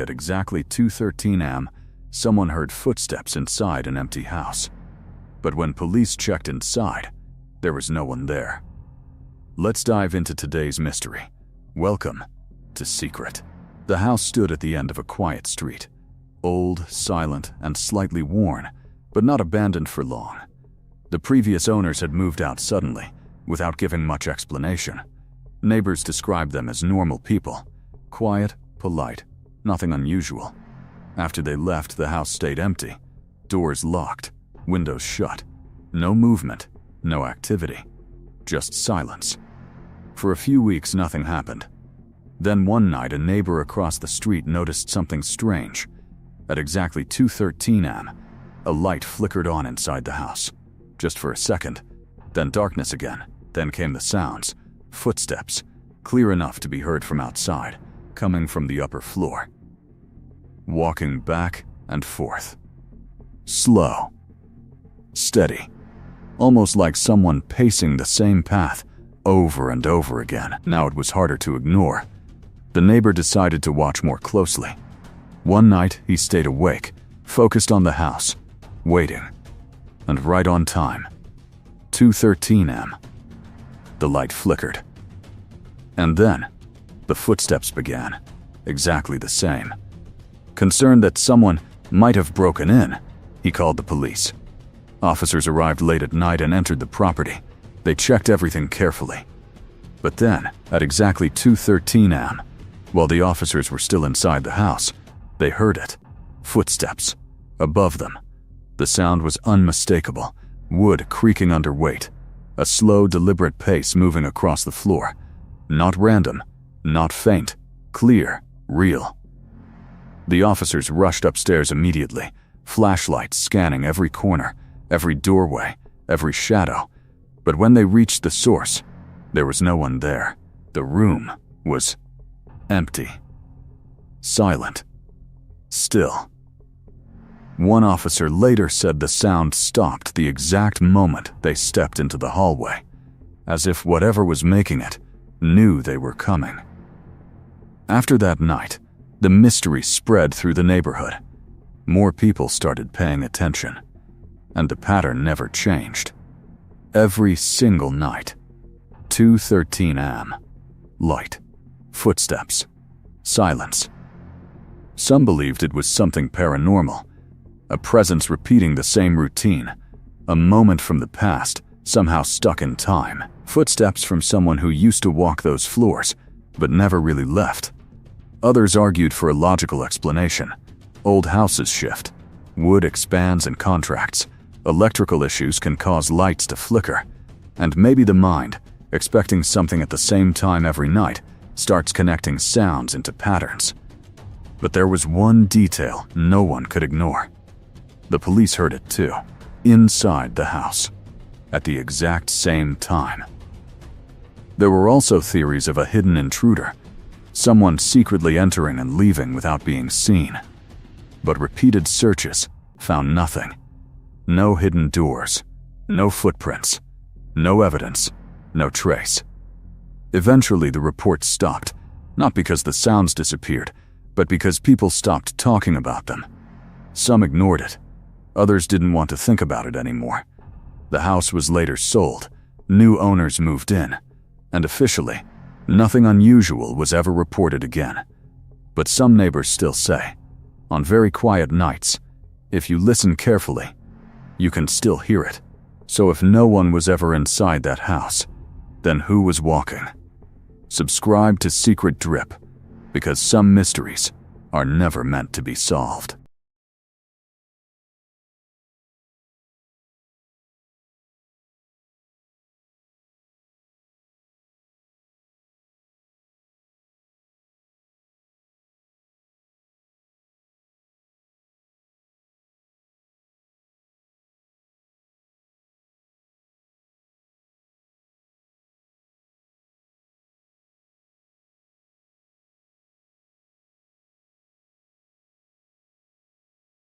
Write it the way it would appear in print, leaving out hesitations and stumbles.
At exactly 2:13 a.m., someone heard footsteps inside an empty house. But when police checked inside, there was no one there. Let's dive into today's mystery. Welcome to Secret. The house stood at the end of a quiet street. Old, silent, and slightly worn, but not abandoned for long. The previous owners had moved out suddenly, without giving much explanation. Neighbors described them as normal people. Quiet, polite, nothing unusual. After they left, the house stayed empty. Doors locked, windows shut. No movement, no activity. Just silence. For a few weeks, nothing happened. Then one night, a neighbor across the street noticed something strange. At exactly 2:13 a.m., a light flickered on inside the house. Just for a second, then darkness again. Then came the sounds, footsteps, clear enough to be heard from outside, coming from the upper floor. Walking back and forth. Slow. Steady. Almost like someone pacing the same path over and over again. Now it was harder to ignore. The neighbor decided to watch more closely. One night, he stayed awake, focused on the house, waiting. And right on time. 2:13 a.m. The light flickered. And then, the footsteps began, exactly the same. Concerned that someone might have broken in, he called the police. Officers arrived late at night and entered the property. They checked everything carefully. But then, at exactly 2:13 a.m., while the officers were still inside the house, they heard it. Footsteps. Above them. The sound was unmistakable. Wood creaking under weight. A slow, deliberate pace moving across the floor. Not random. Not faint. Clear. Real. The officers rushed upstairs immediately, flashlights scanning every corner, every doorway, every shadow. But when they reached the source, there was no one there. The room was empty. Silent. Still. One officer later said the sound stopped the exact moment they stepped into the hallway, as if whatever was making it knew they were coming. After that night, the mystery spread through the neighborhood. More people started paying attention, and the pattern never changed. Every single night, 2:13 a.m., light, footsteps, silence. Some believed it was something paranormal, a presence repeating the same routine, a moment from the past, somehow stuck in time, footsteps from someone who used to walk those floors, but never really left. Others argued for a logical explanation. Old houses shift, wood expands and contracts, electrical issues can cause lights to flicker, and maybe the mind, expecting something at the same time every night, starts connecting sounds into patterns. But there was one detail no one could ignore. The police heard it too, inside the house, at the exact same time. There were also theories of a hidden intruder, someone secretly entering and leaving without being seen. But repeated searches found nothing. No hidden doors, no footprints, no evidence, no trace. Eventually the reports stopped, not because the sounds disappeared, but because people stopped talking about them. Some ignored it. Others didn't want to think about it anymore. The house was later sold, new owners moved in, and officially, nothing unusual was ever reported again. But some neighbors still say, on very quiet nights, if you listen carefully, you can still hear it. So if no one was ever inside that house, then who was walking? Subscribe to Secret Drip, because some mysteries are never meant to be solved.